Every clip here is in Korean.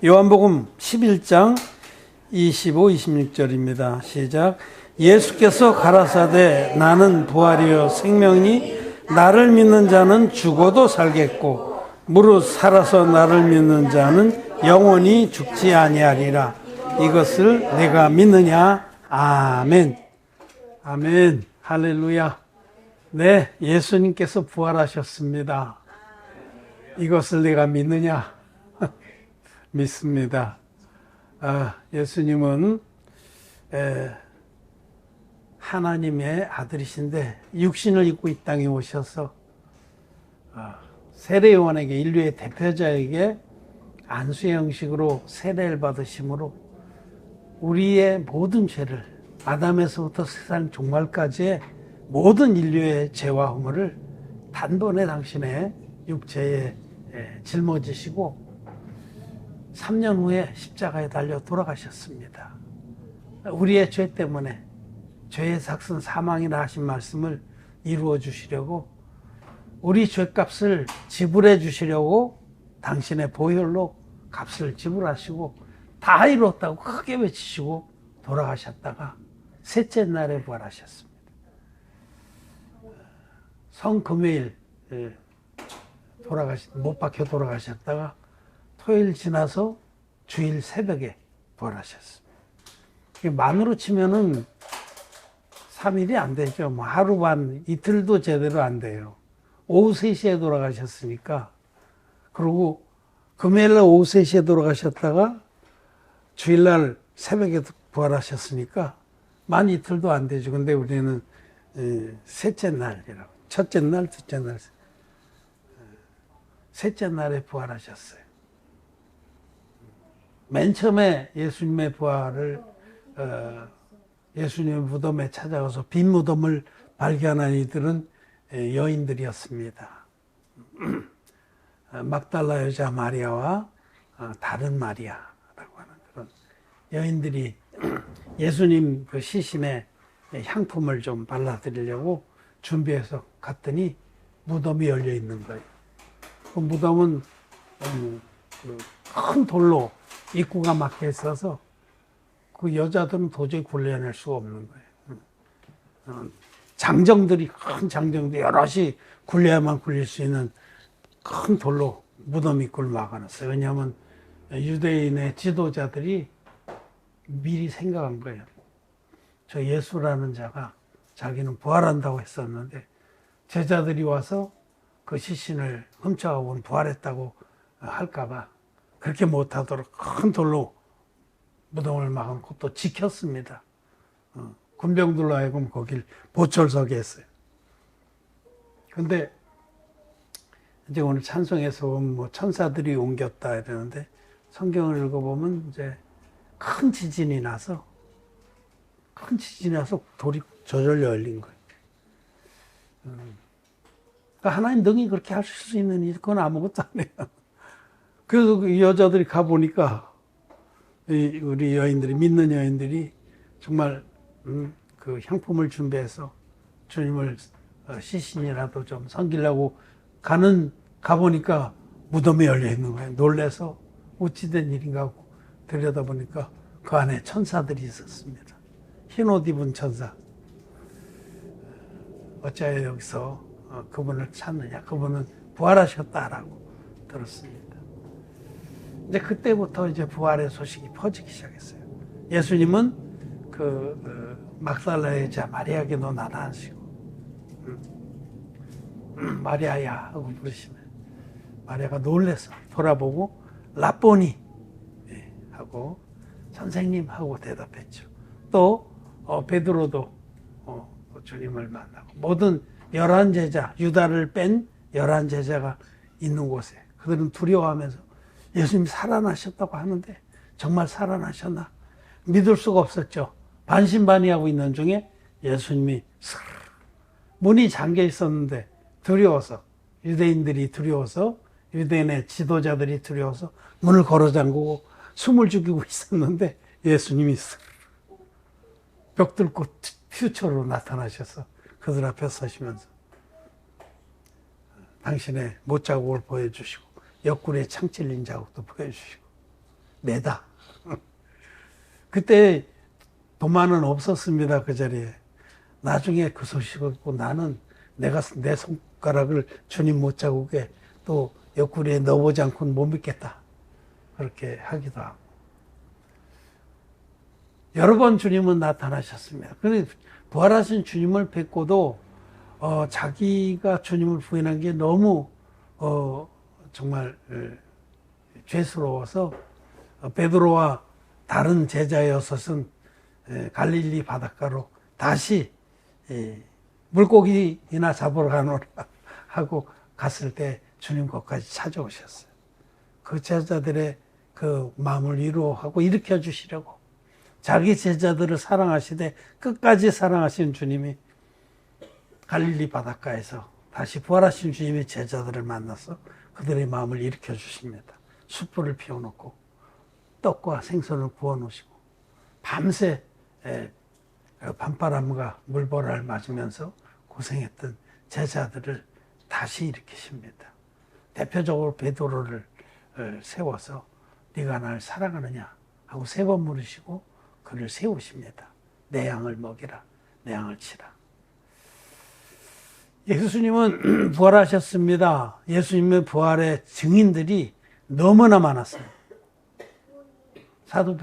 요한복음 11장 25, 26절입니다. 시작. 예수께서 가라사대 나는 부활이요 생명이니 나를 믿는 자는 죽어도 살겠고 무릇 살아서 나를 믿는 자는 영원히 죽지 아니하리라. 이것을 내가 믿느냐? 아멘. 아멘. 할렐루야. 네, 예수님께서 부활하셨습니다. 이것을 내가 믿느냐? 믿습니다. 예수님은 하나님의 아들이신데 육신을 입고 이 땅에 오셔서 세례요한에게, 인류의 대표자에게 안수의 형식으로 세례를 받으심으로 우리의 모든 죄를, 아담에서부터 세상 종말까지의 모든 인류의 죄와 허물을 단번에 당신의 육체에 짊어지시고 3년 후에 십자가에 달려 돌아가셨습니다. 우리의 죄 때문에 죄의 삭슨 사망이라 하신 말씀을 이루어 주시려고, 우리 죄값을 지불해 주시려고 당신의 보혈로 값을 지불하시고 다 이루었다고 크게 외치시고 돌아가셨다가 셋째 날에 부활하셨습니다. 성금요일 못 박혀 돌아가셨다가 토요일 지나서 주일 새벽에 부활하셨습니다. 만으로 치면은 3일이 안 되죠. 뭐 하루 반, 이틀도 제대로 안 돼요. 오후 3시에 돌아가셨으니까. 그리고 금요일날 오후 3시에 돌아가셨다가 주일날 새벽에 부활하셨으니까 만 이틀도 안 되죠. 근데 우리는 셋째 날이라고. 첫째 날, 둘째 날, 셋째 날에 부활하셨어요. 맨 처음에 예수님의 부활을 예수님의 무덤에 찾아가서 빈 무덤을 발견한 이들은 여인들이었습니다. 막달라 여자 마리아와 다른 마리아라고 하는 그런 여인들이 예수님 그 시신에 향품을 좀 발라드리려고 준비해서 갔더니 무덤이 열려 있는 거예요. 그 무덤은 큰 돌로 입구가 막혀 있어서 그 여자들은 도저히 굴려낼 수가 없는 거예요. 장정들이, 큰 장정들이 여럿이 굴려야만 굴릴 수 있는 큰 돌로 무덤 입구를 막아놨어요. 왜냐하면 유대인의 지도자들이 미리 생각한 거예요. 저 예수라는 자가 자기는 부활한다고 했었는데 제자들이 와서 그 시신을 훔쳐가고 부활했다고 할까봐 그렇게 못하도록 큰 돌로 무덤을 막아놓고 또 지켰습니다. 군병들로 하여금 거길 보철서게 했어요. 근데 이제 오늘 찬송에서 뭐 천사들이 옮겼다 이러는데 성경을 읽어보면 이제 큰 지진이 나서 돌이 저절로 열린 거예요. 그러니까 하나님 능히 그렇게 하실 수 있는 일, 그건 아무것도 안 해요. 그래서 그 여자들이 가보니까 우리 여인들이, 믿는 여인들이 정말 그 향품을 준비해서 주님을 시신이라도 좀 섬기려고 가보니까 무덤이 열려 있는 거예요. 놀래서 어찌된 일인가 하고 들여다보니까 그 안에 천사들이 있었습니다. 흰 옷 입은 천사. 어찌하여 여기서 그분을 찾느냐, 그분은 부활하셨다라고 들었습니다. 이제 그때부터 이제 부활의 소식이 퍼지기 시작했어요. 예수님은 막달라의 여자 마리아에게도 나타나시고 마리아야 하고 부르시면 마리아가 놀래서 돌아보고 라보니 하고 선생님 하고 대답했죠. 또 베드로도 주님을 만나고 모든 11제자, 유다를 뺀 11제자가 있는 곳에 그들은 두려워하면서 예수님이 살아나셨다고 하는데 정말 살아나셨나? 믿을 수가 없었죠. 반신반의하고 있는 중에 예수님이 문이 잠겨 있었는데 두려워서, 유대인들이 두려워서, 유대인의 지도자들이 두려워서 문을 걸어 잠그고 숨을 죽이고 있었는데 예수님이 벽 뚫고 퓨처로 나타나셔서 그들 앞에 서시면서 당신의 못자국을 보여주시고 옆구리에 창 찔린 자국도 보여주시고 매다. 그때 도마는 없었습니다. 그 자리에. 나중에 그 소식을 듣고 나는 내가 내 손가락을 주님 못자국에 또 옆구리에 넣어보지 않고는 못 믿겠다. 그렇게 하기도 하고. 여러 번 주님은 나타나셨습니다. 그런데 부활하신 주님을 뵙고도 자기가 주님을 부인한 게 너무 정말 죄스러워서 베드로와 다른 제자였었은 갈릴리 바닷가로 다시 물고기나 잡으러 가노라 하고 갔을 때 주님 거기까지 찾아오셨어요. 그 제자들의 그 마음을 위로하고 일으켜 주시려고 자기 제자들을 사랑하시되 끝까지 사랑하신 주님이 갈릴리 바닷가에서 다시 부활하신 주님의 제자들을 만나서 그들의 마음을 일으켜 주십니다. 숯불을 피워놓고 떡과 생선을 구워 놓으시고 밤새 밤바람과 물보라를 맞으면서 고생했던 제자들을 다시 일으키십니다. 대표적으로 베드로를 세워서 네가 나를 사랑하느냐 하고 3번 물으시고 그를 세우십니다. 내 양을 먹이라, 내 양을 치라. 예수님은 부활하셨습니다. 예수님의 부활의 증인들이 너무나 많았어요. 사도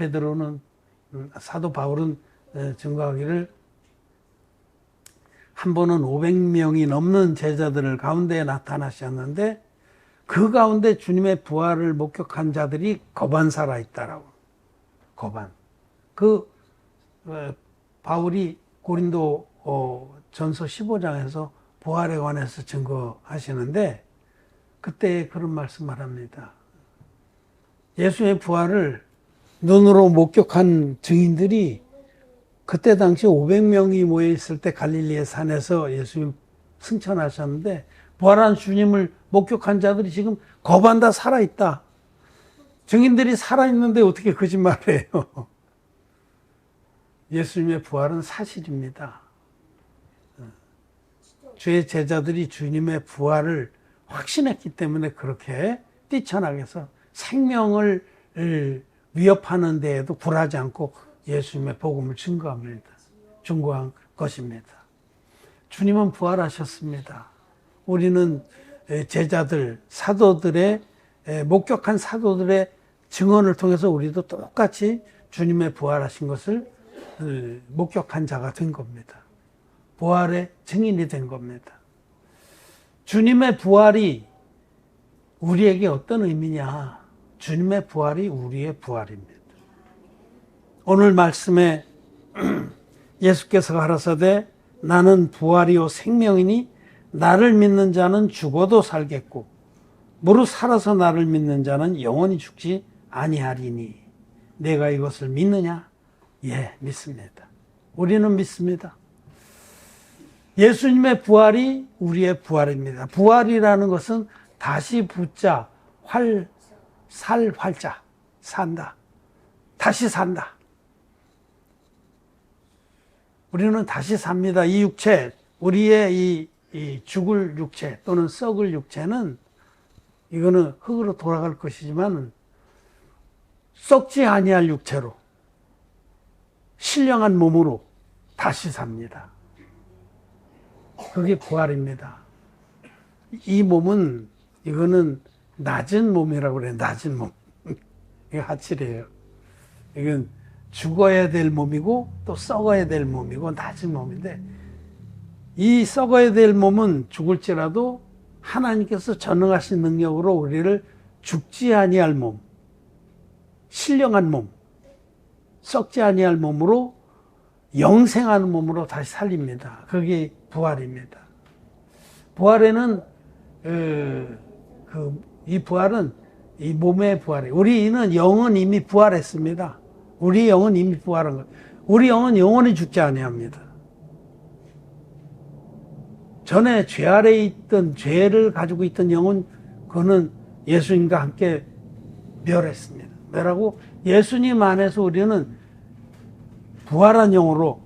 바울은 증거하기를 한 번은 500명이 넘는 제자들 가운데 나타나셨는데 그 가운데 주님의 부활을 목격한 자들이 거반 살아있다라고. 거반. 바울이 고린도 전서 15장에서 부활에 관해서 증거하시는데 그때 그런 말씀을 합니다. 예수의 부활을 눈으로 목격한 증인들이 그때 당시 500명이 모여 있을 때 갈릴리의 산에서 예수님 승천하셨는데 부활한 주님을 목격한 자들이 지금 거반 다 살아있다. 증인들이 살아있는데 어떻게 거짓말해요? 예수님의 부활은 사실입니다. 주의 제자들이 주님의 부활을 확신했기 때문에 그렇게 뛰쳐나가서 생명을 위협하는 데에도 굴하지 않고 예수님의 복음을 증거한 것입니다. 주님은 부활하셨습니다. 우리는 제자들, 사도들의 목격한 사도들의 증언을 통해서 우리도 똑같이 주님의 부활하신 것을 목격한 자가 된 겁니다. 부활의 증인이 된 겁니다. 주님의 부활이 우리에게 어떤 의미냐? 주님의 부활이 우리의 부활입니다. 오늘 말씀에 예수께서 가라사대 나는 부활이요 생명이니 나를 믿는 자는 죽어도 살겠고 무릇 살아서 나를 믿는 자는 영원히 죽지 아니하리니 내가 이것을 믿느냐? 예, 믿습니다. 우리는 믿습니다. 예수님의 부활이 우리의 부활입니다. 부활이라는 것은 다시 붙자, 살 활자, 산다. 다시 산다. 우리는 다시 삽니다. 이 육체, 우리의 이 죽을 육체 또는 썩을 육체는 이거는 흙으로 돌아갈 것이지만 썩지 아니할 육체로 신령한 몸으로 다시 삽니다. 그게 부활입니다. 이 몸은 이거는 낮은 몸이라고 그래요. 낮은 몸. 이거 하칠이에요. 이건 죽어야 될 몸이고 또 썩어야 될 몸이고 낮은 몸인데 이 썩어야 될 몸은 죽을지라도 하나님께서 전능하신 능력으로 우리를 죽지 아니할 몸, 신령한 몸, 썩지 아니할 몸으로 영생하는 몸으로 다시 살립니다. 그게 부활입니다. 부활에는 이 부활은 이 몸의 부활이에요. 우리는 영은 이미 부활했습니다. 우리 영은 이미 부활한 거예요. 우리 영은 영원히 죽지 아니합니다. 전에 죄 아래에 있던 죄를 가지고 있던 영은 그거는 예수님과 함께 멸했습니다. 멸하고 예수님 안에서 우리는 부활한 영으로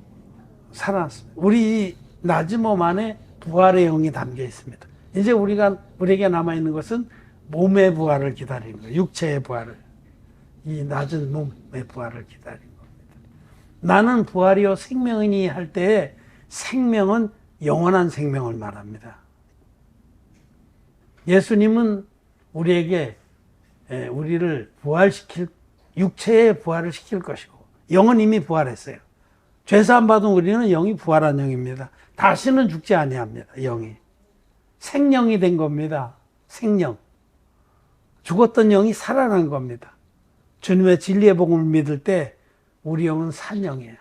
살아났습니다. 우리 낮은 몸 안에 부활의 영이 담겨 있습니다. 이제 우리에게 남아있는 것은 몸의 부활을 기다리는 거예요. 육체의 부활을. 이 낮은 몸의 부활을 기다린 겁니다. 나는 부활이요 생명이니 할 때에 생명은 영원한 생명을 말합니다. 예수님은 우리에게 우리를 부활시킬 육체의 부활을 시킬 것이고 영은 이미 부활했어요. 죄사함 받은 우리는 영이 부활한 영입니다. 다시는 죽지 아니합니다. 영이 생명이 된 겁니다. 생명. 죽었던 영이 살아난 겁니다. 주님의 진리의 복음을 믿을 때 우리 영은 산 영이에요.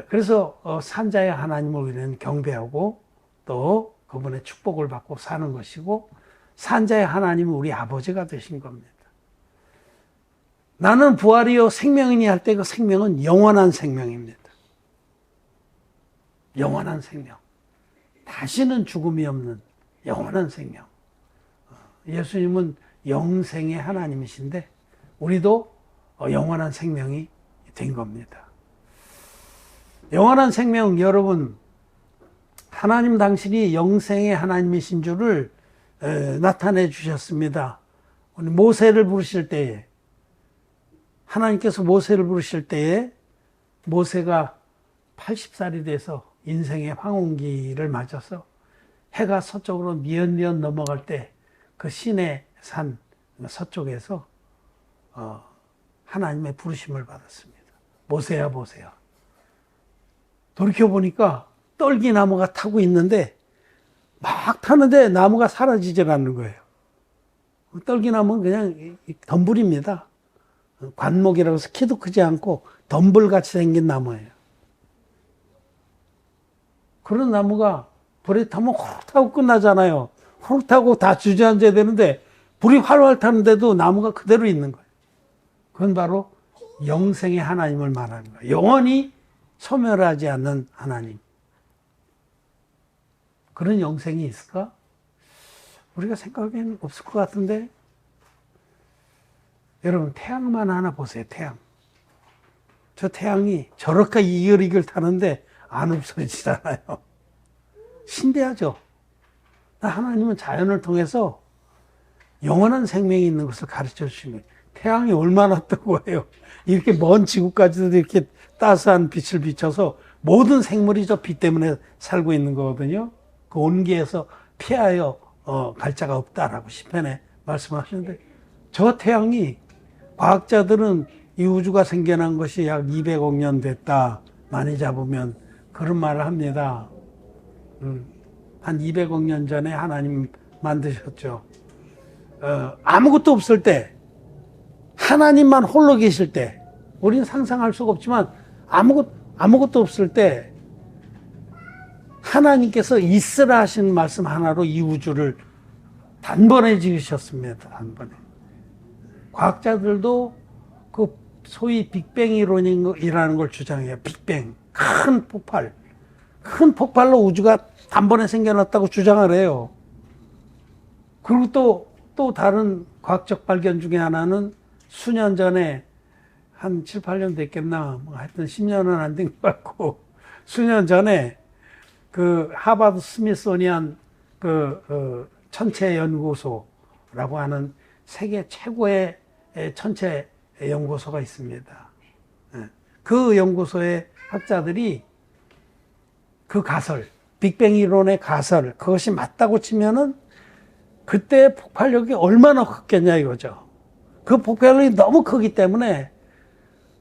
그래서 산자의 하나님을 우리는 경배하고 또 그분의 축복을 받고 사는 것이고 산자의 하나님은 우리 아버지가 되신 겁니다. 나는 부활이요 생명이니 할 때 그 생명은 영원한 생명입니다. 영원한 생명. 다시는 죽음이 없는 영원한 생명. 예수님은 영생의 하나님이신데 우리도 영원한 생명이 된 겁니다. 영원한 생명, 여러분, 하나님 당신이 영생의 하나님이신 줄을 나타내 주셨습니다. 모세를 부르실 때에, 하나님께서 모세를 부르실 때에 모세가 80살이 돼서 인생의 황혼기를 맞아서 해가 서쪽으로 미연미연 넘어갈 때 그 시내 산 서쪽에서 하나님의 부르심을 받았습니다. 모세야, 모세야. 돌이켜보니까 떨기나무가 타고 있는데 막 타는데 나무가 사라지질 않는 거예요. 떨기나무는 그냥 덤불입니다. 관목이라고 해서 키도 크지 않고 덤불같이 생긴 나무예요. 그런 나무가 불에 타면 호록 타고 끝나잖아요. 호록 타고 다 주저앉아야 되는데 불이 활활 타는데도 나무가 그대로 있는 거예요. 그건 바로 영생의 하나님을 말하는 거예요. 영원히 소멸하지 않는 하나님. 그런 영생이 있을까? 우리가 생각하기에는 없을 것 같은데, 여러분 태양만 하나 보세요. 태양. 저 태양이 저렇게 이글이글 타는데 안 없어지잖아요. 신대하죠. 하나님은 자연을 통해서 영원한 생명이 있는 것을 가르쳐 주시는 거예요. 태양이 얼마나 뜨거워요. 이렇게 먼 지구까지도 이렇게 따스한 빛을 비춰서 모든 생물이 저 빛 때문에 살고 있는 거거든요. 그 온기에서 피하여 갈 자가 없다라고 시편에 말씀하시는데, 저 태양이, 과학자들은 이 우주가 생겨난 것이 약 200억 년 됐다, 많이 잡으면 그런 말을 합니다. 한 200억 년 전에 하나님 만드셨죠. 아무것도 없을 때, 하나님만 홀로 계실 때, 우리는 상상할 수가 없지만 아무것도 없을 때 하나님께서 있으라 하신 말씀 하나로 이 우주를 단번에 지으셨습니다. 단번에. 과학자들도 그 소위 빅뱅 이론이라는 걸 주장해요. 빅뱅. 큰 폭발. 큰 폭발로 우주가 단번에 생겨났다고 주장을 해요. 그리고 또 다른 과학적 발견 중에 하나는 수년 전에 한 7, 8년 됐겠나, 뭐 하여튼 10년은 안 된 것 같고, 수년 전에 그 하버드 스미소니안 천체 연구소라고 하는 세계 최고의 천체 연구소가 있습니다. 그 연구소의 학자들이 그 가설, 빅뱅 이론의 가설, 그것이 맞다고 치면은 그때 폭발력이 얼마나 컸겠냐 이거죠. 그 폭발력이 너무 크기 때문에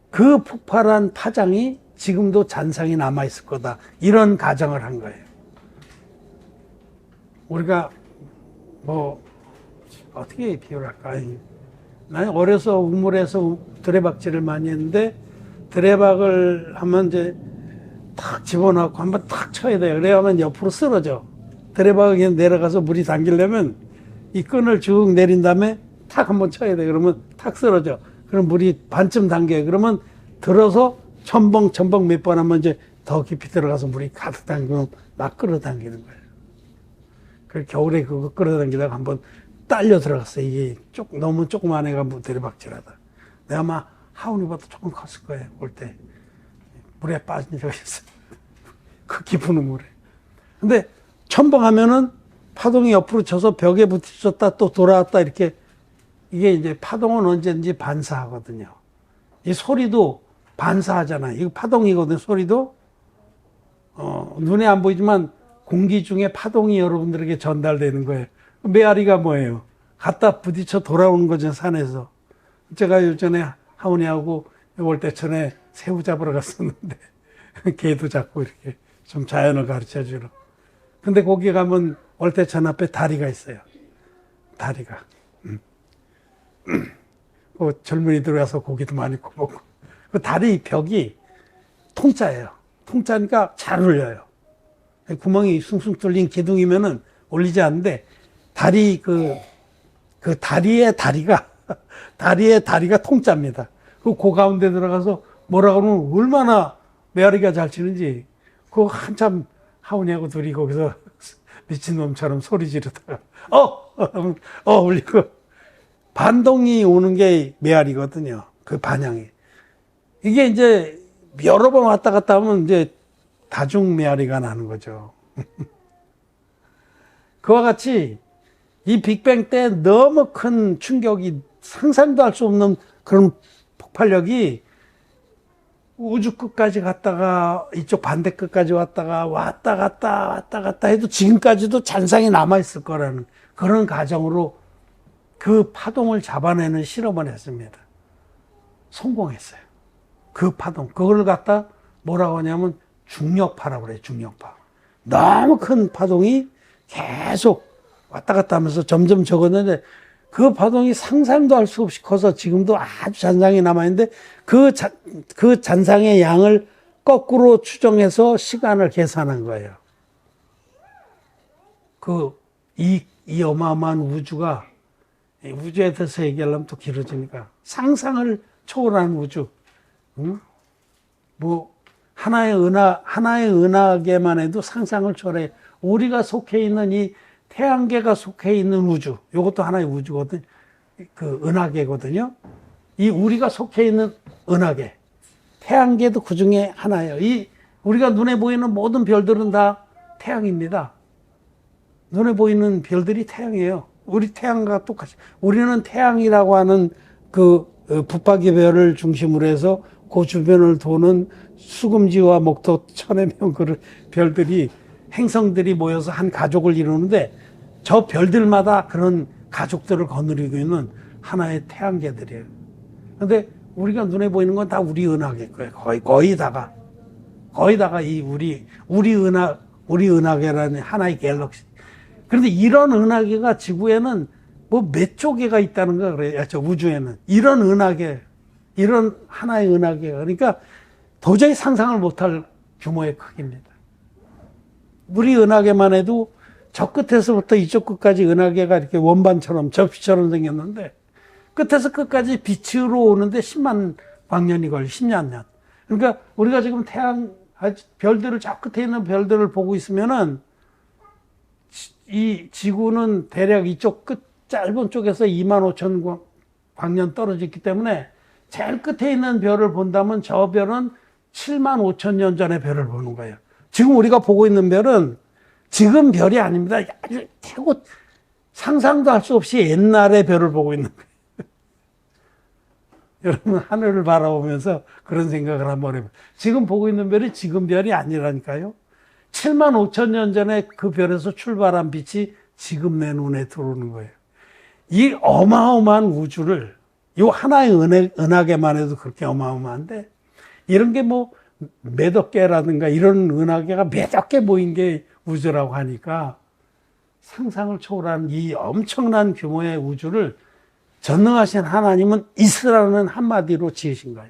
그 폭발한 파장이 지금도 잔상이 남아있을 거다. 이런 가정을 한 거예요. 우리가 뭐 어떻게 비유를 할까? 나는 어려서 우물에서 드레박질을 많이 했는데, 드레박을 하면 이제 탁 집어넣고 한번 탁 쳐야 돼요. 그래야만 옆으로 쓰러져. 드레박이 그냥 내려가서 물이 담기려면 이 끈을 쭉 내린 다음에 탁 한번 쳐야 돼. 그러면 탁 쓰러져. 그럼 물이 반쯤 담겨요. 그러면 들어서 첨벙 몇 번 하면 이제 더 깊이 들어가서 물이 가득 담기면 막 끌어당기는 거예요. 그 겨울에 그거 끌어당기다가 한번 딸려 들어갔어요. 이게 너무 조그만 애가 드레박질하다. 내가 아마 하운이보다 조금 컸을 거예요. 올 때. 물에 빠진 적이 있어요. 그 깊은 물에. 근데 첨벙하면은 파동이 옆으로 쳐서 벽에 부딪혔다 또 돌아왔다 이렇게 이게 이제 파동은 언제든지 반사하거든요. 이 소리도 반사하잖아요. 이거 파동이거든요. 소리도 눈에 안 보이지만 공기 중에 파동이 여러분들에게 전달되는 거예요. 메아리가 뭐예요? 갖다 부딪혀 돌아오는 거죠, 산에서. 제가 요전에 하은이하고 올 때 전에 새우 잡으러 갔었는데 개도 잡고 이렇게 좀 자연을 가르쳐 주러. 근데 거기 가면 월대천 앞에 다리가 있어요. 다리가. 젊은이들 와서 고기도 많이 구워 먹고. 그 다리 벽이 통짜예요. 통짜니까 잘 울려요. 구멍이 숭숭 뚫린 기둥이면은 울리지 않는데, 다리, 다리의 다리가 통짜입니다. 그 가운데 들어가서 뭐라 그러면 얼마나 메아리가 잘 치는지, 그거 한참 하은이하고 둘이 거기서 미친놈처럼 소리 지르다가, 울리고, 반동이 오는 게 메아리거든요. 그 반향이. 이게 이제 여러 번 왔다 갔다 하면 이제 다중 메아리가 나는 거죠. 그와 같이 이 빅뱅 때 너무 큰 충격이 상상도 할 수 없는 그런 폭발력이 우주 끝까지 갔다가 이쪽 반대 끝까지 왔다 갔다 해도 지금까지도 잔상이 남아있을 거라는 그런 가정으로 그 파동을 잡아내는 실험을 했습니다. 성공했어요. 그 파동, 그걸 갖다 뭐라고 하냐면 중력파라고 그래요. 중력파. 너무 큰 파동이 계속 왔다 갔다 하면서 점점 적었는데, 그 파동이 상상도 할 수 없이 커서 지금도 아주 잔상이 남아있는데, 그 잔상의 양을 거꾸로 추정해서 시간을 계산한 거예요. 이 어마어마한 우주가, 우주에 대해서 얘기하려면 또 길어지니까, 상상을 초월한 우주. 하나의 은하계만 해도 상상을 초월해. 우리가 속해 있는 이 태양계가 속해 있는 우주, 이것도 하나의 우주거든. 그 은하계거든요. 이 우리가 속해 있는 은하계, 태양계도 그 중에 하나예요. 우리가 눈에 보이는 모든 별들은 다 태양입니다. 눈에 보이는 별들이 태양이에요. 우리 태양과 똑같이. 우리는 태양이라고 하는 붙박이 별을 중심으로 해서 그 주변을 도는 수금지와 목토 천의 명 그런 별들이, 행성들이 모여서 한 가족을 이루는데, 저 별들마다 그런 가족들을 거느리고 있는 하나의 태양계들이에요. 근데 우리가 눈에 보이는 건 다 우리 은하계일 거예요. 거의 다가 우리 은하계라는 하나의 갤럭시. 그런데 이런 은하계가 지구에는 몇 조개가 있다는가 그래요. 우주에는. 이런 은하계, 이런 하나의 은하계가. 그러니까 도저히 상상을 못할 규모의 크기입니다. 우리 은하계만 해도 저 끝에서부터 이쪽 끝까지 은하계가 이렇게 원반처럼, 접시처럼 생겼는데, 끝에서 끝까지 빛으로 오는데 10만 광년이 걸려, 10만 년. 그러니까 우리가 지금 별들을, 저 끝에 있는 별들을 보고 있으면은, 이 지구는 대략 이쪽 짧은 쪽에서 25,000 광년 떨어졌기 때문에, 제일 끝에 있는 별을 본다면 저 별은 75,000년 전의 별을 보는 거예요. 지금 우리가 보고 있는 별은 지금 별이 아닙니다. 아주 최고 상상도 할 수 없이 옛날의 별을 보고 있는 거예요. 여러분, 하늘을 바라보면서 그런 생각을 한번 해보세요. 지금 보고 있는 별이 지금 별이 아니라니까요. 75,000년 전에 그 별에서 출발한 빛이 지금 내 눈에 들어오는 거예요. 이 어마어마한 우주를, 이 하나의 은하계만 해도 그렇게 어마어마한데, 이런 게 몇억 개라든가 이런 은하계가 몇억 개 모인 게 우주라고 하니까, 상상을 초월한 이 엄청난 규모의 우주를 전능하신 하나님은 있으라는 한마디로 지으신 거예요.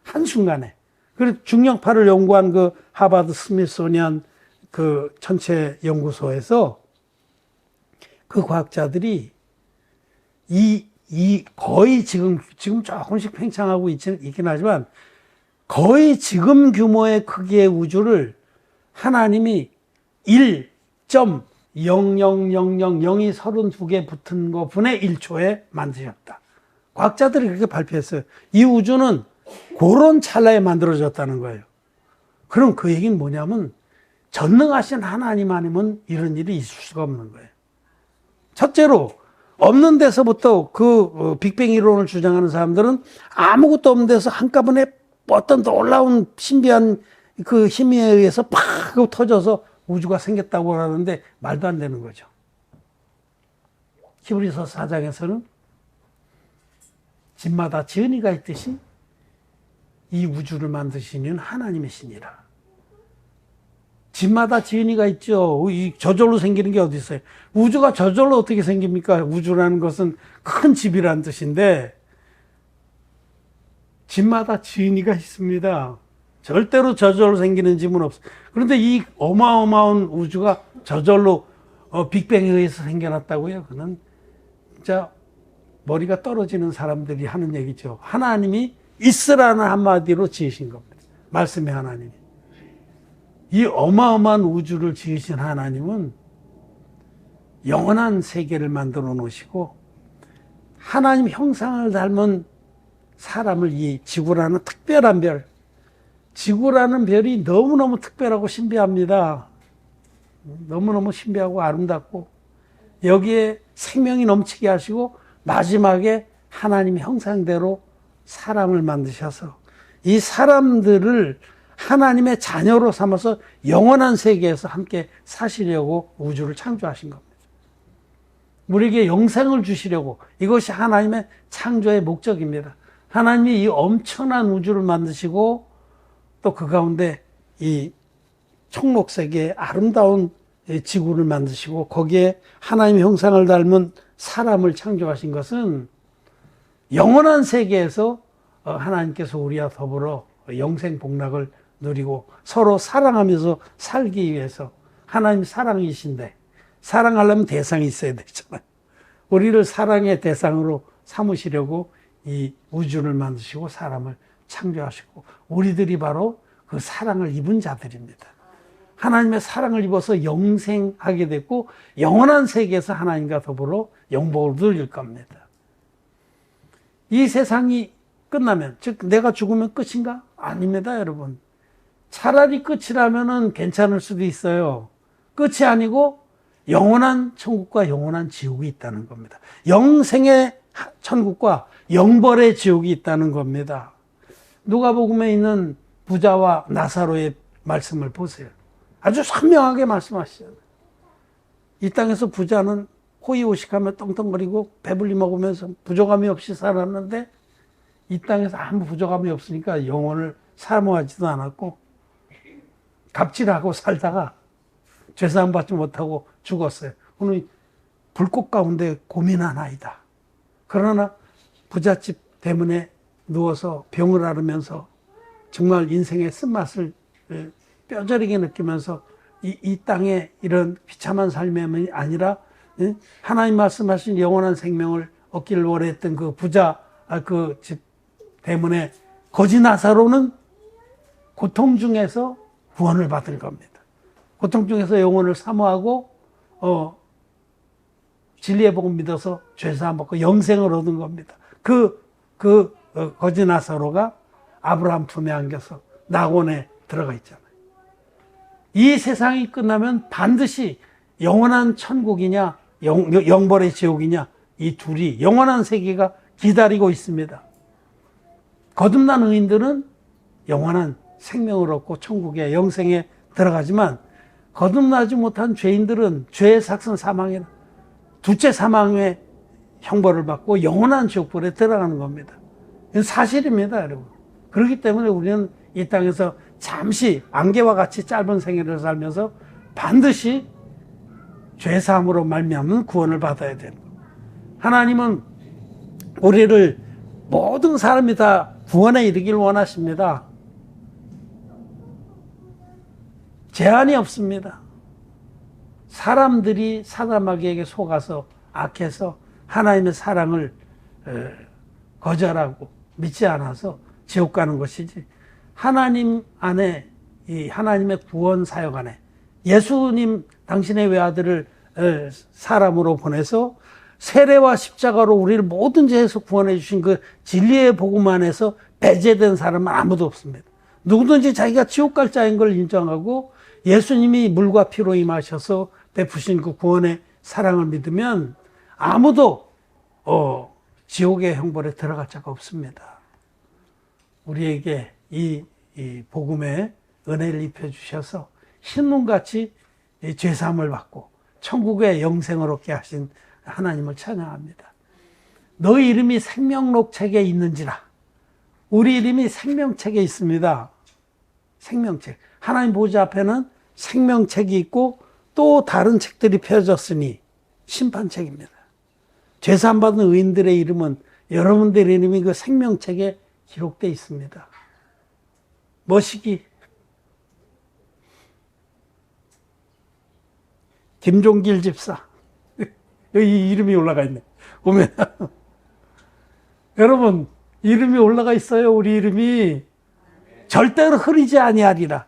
한순간에. 그리고 중력파를 연구한 그 하버드 스미소니언 그 천체 연구소에서 그 과학자들이 거의 지금 조금씩 팽창하고 있긴 하지만, 거의 지금 규모의 크기의 우주를 하나님이 1.00000이 32개 붙은 거 분의 1초에 만드셨다. 과학자들이 그렇게 발표했어요. 이 우주는 그런 찰나에 만들어졌다는 거예요. 그럼 그 얘기는 뭐냐면, 전능하신 하나님 아니면 이런 일이 있을 수가 없는 거예요. 첫째로 없는 데서부터 빅뱅 이론을 주장하는 사람들은 아무것도 없는 데서 한꺼번에 어떤 놀라운 신비한 그 힘에 의해서 팍 하고 터져서 우주가 생겼다고 하는데 말도 안 되는 거죠. 히브리서 4장에서는 집마다 지은이가 있듯이 이 우주를 만드시는 하나님의 신이라. 집마다 지은이가 있죠. 이 저절로 생기는 게 어디 있어요? 우주가 저절로 어떻게 생깁니까? 우주라는 것은 큰 집이란 뜻인데 집마다 지은이가 있습니다. 절대로 저절로 생기는 집은 없어요. 그런데 이 어마어마한 우주가 저절로 빅뱅에 의해서 생겨났다고요? 그는 진짜 머리가 떨어지는 사람들이 하는 얘기죠. 하나님이 있으라는 한마디로 지으신 겁니다. 말씀의 하나님이. 이 어마어마한 우주를 지으신 하나님은 영원한 세계를 만들어 놓으시고 하나님 형상을 닮은 사람을 이 지구라는 특별한 별, 지구라는 별이 너무너무 특별하고 신비합니다. 너무너무 신비하고 아름답고 여기에 생명이 넘치게 하시고 마지막에 하나님의 형상대로 사람을 만드셔서 이 사람들을 하나님의 자녀로 삼아서 영원한 세계에서 함께 사시려고 우주를 창조하신 겁니다. 우리에게 영생을 주시려고, 이것이 하나님의 창조의 목적입니다. 하나님이 이 엄청난 우주를 만드시고 또 그 가운데 이 청록색의 아름다운 지구를 만드시고 거기에 하나님의 형상을 닮은 사람을 창조하신 것은 영원한 세계에서 하나님께서 우리와 더불어 영생 복락을 누리고 서로 사랑하면서 살기 위해서, 하나님 사랑이신데 사랑하려면 대상이 있어야 되잖아요. 우리를 사랑의 대상으로 삼으시려고 이 우주를 만드시고 사람을 창조하시고 우리들이 바로 그 사랑을 입은 자들입니다. 하나님의 사랑을 입어서 영생하게 됐고 영원한 세계에서 하나님과 더불어 영복을 누릴 겁니다. 이 세상이 끝나면, 즉 내가 죽으면 끝인가? 아닙니다, 여러분. 차라리 끝이라면 괜찮을 수도 있어요. 끝이 아니고 영원한 천국과 영원한 지옥이 있다는 겁니다. 영생의 천국과 영벌의 지옥이 있다는 겁니다. 누가복음에 있는 부자와 나사로의 말씀을 보세요. 아주 선명하게 말씀하시잖아요. 이 땅에서 부자는 호의호식하며 떵떵거리고 배불리 먹으면서 부족함이 없이 살았는데 이 땅에서 아무 부족함이 없으니까 영혼을 사모하지도 않았고 갑질하고 살다가 죄사함 받지 못하고 죽었어요. 오늘 불꽃 가운데 고민하나이다. 그러나 부잣집 때문에 누워서 병을 앓으면서 정말 인생의 쓴맛을 뼈저리게 느끼면서 이 땅에 이런 비참한 삶이 아니라 하나님 말씀하신 영원한 생명을 얻기를 원했던 그 부자 그 집 때문에 거지 나사로는 고통 중에서 구원을 받은 겁니다. 고통 중에서 영혼을 사모하고 진리의 복음 믿어서 죄사함 받고 영생을 얻은 겁니다. 거지 나사로가 아브라함 품에 안겨서 낙원에 들어가 있잖아요. 이 세상이 끝나면 반드시 영원한 천국이냐 영벌의 지옥이냐, 이 둘이 영원한 세계가 기다리고 있습니다. 거듭난 의인들은 영원한 생명을 얻고 천국의 영생에 들어가지만 거듭나지 못한 죄인들은 죄의 삭선 사망에 둘째 사망의 형벌을 받고 영원한 지옥불에 들어가는 겁니다. 이건 사실입니다, 여러분. 그렇기 때문에 우리는 이 땅에서 잠시 안개와 같이 짧은 생애를 살면서 반드시 죄사함으로 말미암은 구원을 받아야 되는 거예요. 하나님은 우리를 모든 사람이 다 구원에 이르기를 원하십니다. 제한이 없습니다. 사람들이 사람에게 속아서 악해서 하나님의 사랑을 거절하고 믿지 않아서 지옥 가는 것이지, 하나님 안에, 이 하나님의 구원 사역 안에 예수님 당신의 외아들을 사람으로 보내서 세례와 십자가로 우리를 모든 죄에서 구원해 주신 그 진리의 복음 안에서 배제된 사람은 아무도 없습니다. 누구든지 자기가 지옥 갈 자인 걸 인정하고 예수님이 물과 피로 임하셔서 베푸신 그 구원의 사랑을 믿으면 아무도 지옥의 형벌에 들어갈 자가 없습니다. 우리에게 이 복음의 은혜를 입혀주셔서 신문같이 죄사함을 받고 천국의 영생을 얻게 하신 하나님을 찬양합니다. 너희 이름이 생명록 책에 있는지라. 우리 이름이 생명책에 있습니다. 생명책. 하나님 보좌 앞에는 생명책이 있고 또 다른 책들이 펴졌으니 심판책입니다. 죄사함 받은 의인들의 이름은 여러분들의 이름이 그 생명책에 기록되어 있습니다. 머시기 김종길 집사 여기 이름이 올라가 있네. 보면 여러분 이름이 올라가 있어요. 우리 이름이 절대로 흐리지 아니하리라.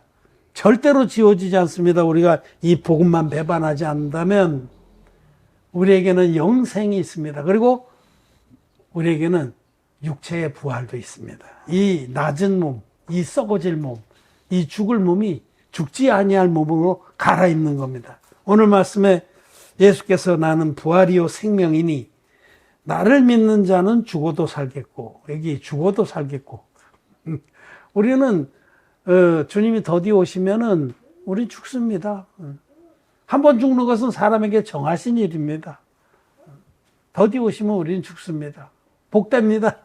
절대로 지워지지 않습니다. 우리가 이 복음만 배반하지 않는다면 우리에게는 영생이 있습니다. 그리고 우리에게는 육체의 부활도 있습니다. 이 낮은 몸, 이 썩어질 몸, 이 죽을 몸이 죽지 아니할 몸으로 갈아입는 겁니다. 오늘 말씀에 예수께서 나는 부활이요 생명이니 나를 믿는 자는 죽어도 살겠고, 여기 죽어도 살겠고. 우리는 주님이 더디 오시면은 우리 죽습니다. 한 번 죽는 것은 사람에게 정하신 일입니다. 더디 오시면 우리는 죽습니다. 복됩니다.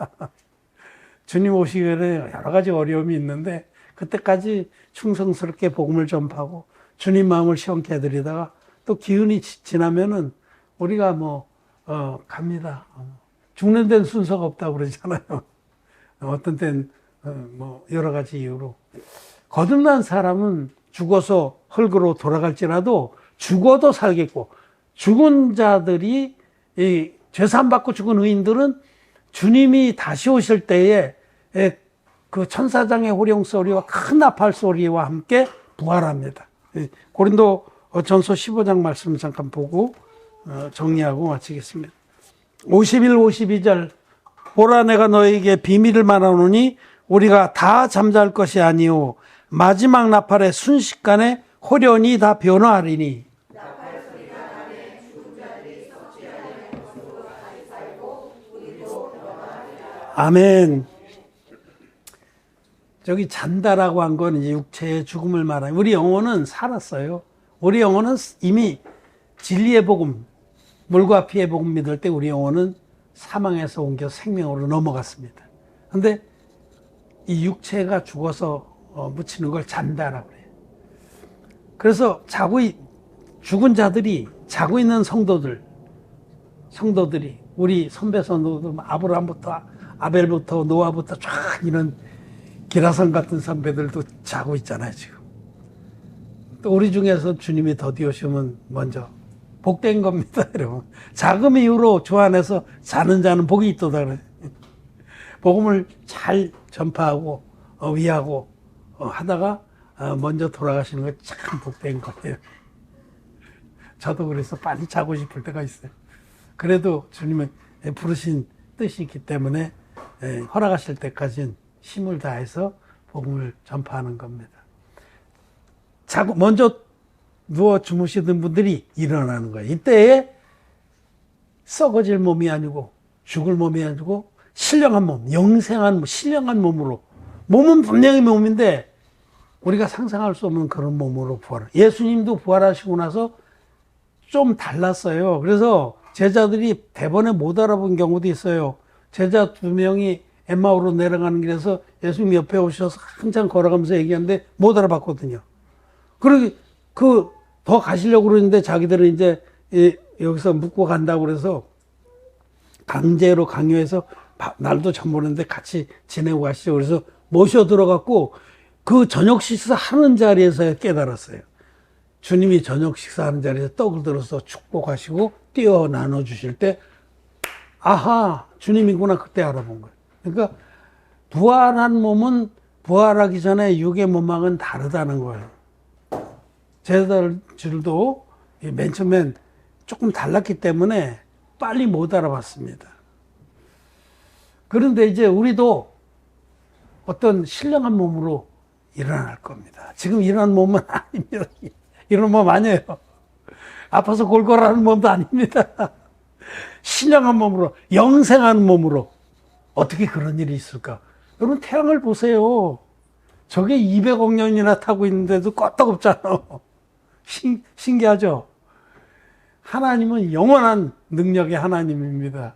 주님 오시기 전에 여러 가지 어려움이 있는데 그때까지 충성스럽게 복음을 전파하고 주님 마음을 시원케 해드리다가 또 기운이 지나면은 우리가 갑니다. 죽는 데는 순서가 없다고 그러잖아요. 어떤 때는 여러 가지 이유로. 거듭난 사람은 죽어서 흙으로 돌아갈지라도 죽어도 살겠고, 죽은 자들이, 이 죄사함 받고 죽은 의인들은 주님이 다시 오실 때에 그 천사장의 호령 소리와 큰 나팔 소리와 함께 부활합니다. 고린도 전서 15장 말씀 잠깐 보고 정리하고 마치겠습니다. 51, 52절 보라 내가 너에게 비밀을 말하노니 우리가 다 잠잘 것이 아니오 마지막 나팔의 순식간에 호련이 다 변화하리니. 아멘. 저기 잔다라고 한 건 이제 육체의 죽음을 말하는, 우리 영혼은 살았어요. 우리 영혼은 이미 진리의 복음, 물과 피의 복음 믿을 때 우리 영혼은 사망에서 옮겨 생명으로 넘어갔습니다. 근데 이 육체가 죽어서 묻히는 걸 잔다라고 그래요. 그래서 죽은 자들이 자고 있는 성도들이 우리 선배 성도들 아브라함부터 아벨부터 노아부터 쫙 이런 기라성 같은 선배들도 자고 있잖아요, 지금. 또 우리 중에서 주님이 더디 오시면 먼저 복된 겁니다, 여러분. 작은 이유로 주 안에서 자는 자는 복이 있도다 그래요. 복음을 잘 전파하고 위하고 하다가 먼저 돌아가시는 거 참 복된 거예요. 저도 그래서 빨리 자고 싶을 때가 있어요. 그래도 주님의 부르신 뜻이 있기 때문에 허락하실 때까지는 힘을 다해서 복음을 전파하는 겁니다. 먼저 누워 주무시던 분들이 일어나는 거예요. 이때에 썩어질 몸이 아니고 죽을 몸이 아니고 신령한 몸, 영생한 신령한 몸으로, 몸은 분명히 몸인데 우리가 상상할 수 없는 그런 몸으로 부활을. 예수님도 부활하시고 나서 좀 달랐어요. 그래서 제자들이 대번에 못 알아본 경우도 있어요. 제자 2명이 엠마오로 내려가는 길에서 예수님 옆에 오셔서 한참 걸어가면서 얘기하는데 못 알아봤거든요. 그리고 더 가시려고 그러는데 자기들은 이제 여기서 묵고 간다고 그래서 강제로 강요해서 날도 전 보는데 같이 지내고 가시죠. 그래서 모셔 들어갔고 그 저녁 식사하는 자리에서 깨달았어요. 주님이 저녁 식사하는 자리에서 떡을 들어서 축복하시고 띄어 나눠주실 때 아하, 주님이구나 그때 알아본 거예요. 그러니까 부활한 몸은 부활하기 전에 육의 몸망은 다르다는 거예요. 제자들도 맨 처음엔 조금 달랐기 때문에 빨리 못 알아봤습니다. 그런데 이제 우리도 어떤 신령한 몸으로 일어날 겁니다. 지금 이런 몸은 아닙니다. 이런 몸 아니에요. 아파서 골골하는 몸도 아닙니다. 신령한 몸으로, 영생하는 몸으로 어떻게 그런 일이 있을까? 여러분 태양을 보세요. 저게 200억 년이나 타고 있는데도 껐다없잖아. 신기하죠? 하나님은 영원한 능력의 하나님입니다.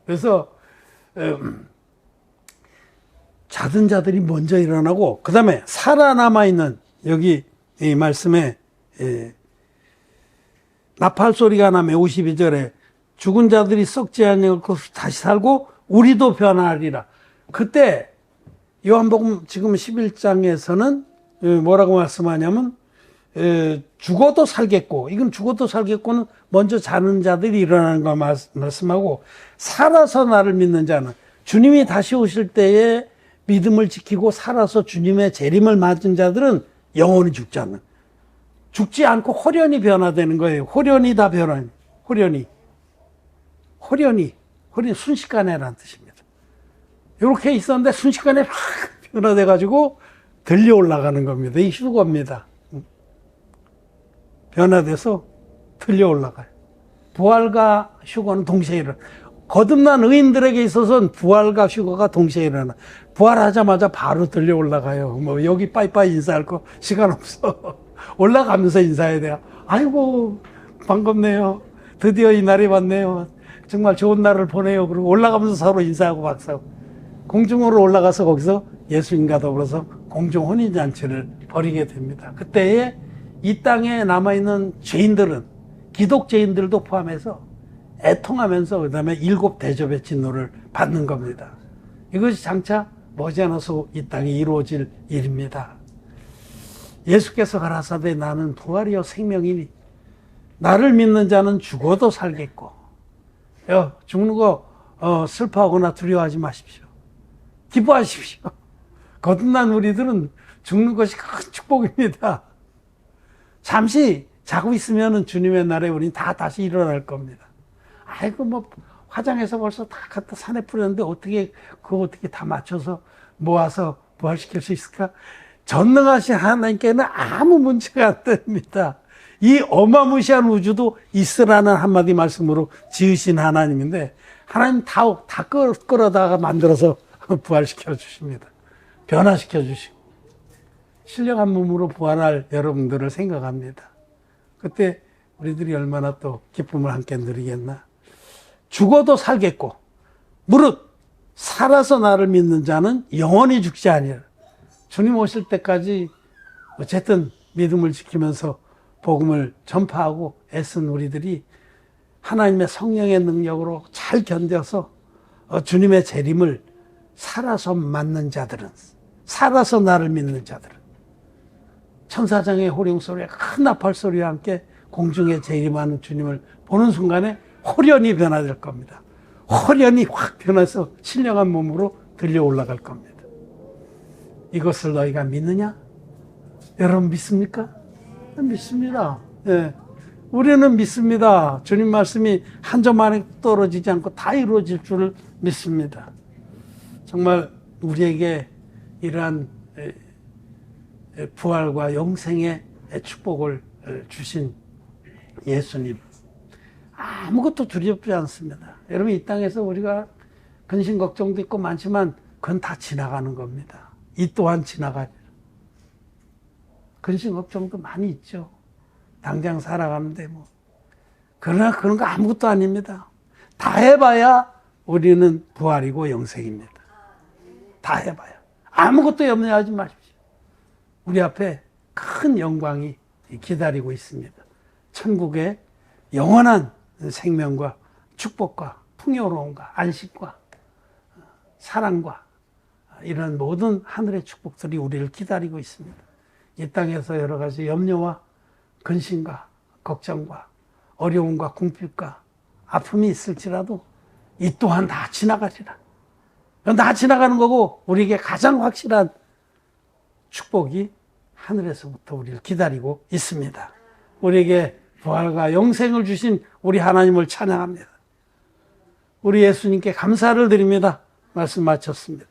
그래서 자든 자들이 먼저 일어나고 그 다음에 살아남아있는 여기 이 말씀에 나팔 소리가 나며 52절에 죽은 자들이 썩지 않고 다시 살고 우리도 변하리라. 그때 요한복음 지금 11장에서는 뭐라고 말씀하냐면 죽어도 살겠고, 이건 죽어도 살겠고는 먼저 자는 자들이 일어나는 걸 말씀하고, 살아서 나를 믿는 자는 주님이 다시 오실 때에 믿음을 지키고 살아서 주님의 재림을 맞은 자들은 영원히 죽지 않는, 죽지 않고 호련히 변화되는 거예요. 호련히 다 변화해. 호련히 순식간에라는 뜻입니다. 이렇게 있었는데 순식간에 확 변화돼 가지고 들려 올라가는 겁니다. 이 휴거입니다. 변화돼서 들려 올라가요. 부활과 휴거는 동시에 일어나. 거듭난 의인들에게 있어서는 부활과 휴거가 동시에 일어나. 부활하자마자 바로 들려 올라가요. 뭐 여기 빠이빠이 인사할 거 시간 없어. 올라가면서 인사해야 돼요. 아이고 반갑네요. 드디어 이 날이 왔네요. 정말 좋은 날을 보내요. 그리고 올라가면서 서로 인사하고 박수하고. 공중으로 올라가서 거기서 예수님과 더불어서 공중 혼인잔치를 벌이게 됩니다. 그때에 이 땅에 남아있는 죄인들은, 기독죄인들도 포함해서 애통하면서 그 다음에 7 대접의 진노를 받는 겁니다. 이것이 장차 머지않아서 이 땅에 이루어질 일입니다. 예수께서 가라사대 나는 부활이요 생명이니 나를 믿는 자는 죽어도 살겠고, 죽는 거 슬퍼하거나 두려워하지 마십시오. 기뻐하십시오. 거듭난 우리들은 죽는 것이 큰 축복입니다. 잠시 자고 있으면 주님의 날에 우리는 다 다시 일어날 겁니다. 아이고 뭐 화장해서 벌써 다 갖다 산에 뿌렸는데 어떻게 다 맞춰서 모아서 부활시킬 수 있을까? 전능하신 하나님께는 아무 문제가 안 됩니다. 이 어마무시한 우주도 있으라는 한마디 말씀으로 지으신 하나님인데, 하나님 다 끌어다가 만들어서 부활시켜 주십니다. 변화시켜 주시고 신령한 몸으로 부활할 여러분들을 생각합니다. 그때 우리들이 얼마나 또 기쁨을 함께 누리겠나. 죽어도 살겠고 무릇 살아서 나를 믿는 자는 영원히 죽지 아니하리라. 주님 오실 때까지 어쨌든 믿음을 지키면서 복음을 전파하고 애쓴 우리들이 하나님의 성령의 능력으로 잘 견뎌서 주님의 재림을 살아서 맞는 자들은, 살아서 나를 믿는 자들은 천사장의 호령소리와 큰 나팔소리와 함께 공중에 재림하는 주님을 보는 순간에 호련히 변화될 겁니다. 호련히 확 변해서 신령한 몸으로 들려 올라갈 겁니다. 이것을 너희가 믿느냐? 여러분 믿습니까? 믿습니다. 예. 우리는 믿습니다. 주님 말씀이 한 점 안에 떨어지지 않고 다 이루어질 줄을 믿습니다. 정말 우리에게 이러한 부활과 영생의 축복을 주신 예수님, 아무것도 두렵지 않습니다. 여러분 이 땅에서 우리가 근심 걱정도 있고 많지만 그건 다 지나가는 겁니다. 이 또한 지나가리라. 근심 걱정도 많이 있죠. 당장 살아가는데 뭐. 그러나 그런 거 아무것도 아닙니다. 다 해봐야 우리는 부활이고 영생입니다. 다 해봐야. 아무것도 염려하지 마십시오. 우리 앞에 큰 영광이 기다리고 있습니다. 천국의 영원한 생명과 축복과 풍요로움과 안식과 사랑과 이런 모든 하늘의 축복들이 우리를 기다리고 있습니다. 이 땅에서 여러 가지 염려와 근심과 걱정과 어려움과 궁핍과 아픔이 있을지라도 이 또한 다 지나가리라. 다 지나가는 거고 우리에게 가장 확실한 축복이 하늘에서부터 우리를 기다리고 있습니다. 우리에게 부활과 영생을 주신 우리 하나님을 찬양합니다. 우리 예수님께 감사를 드립니다. 말씀 마쳤습니다.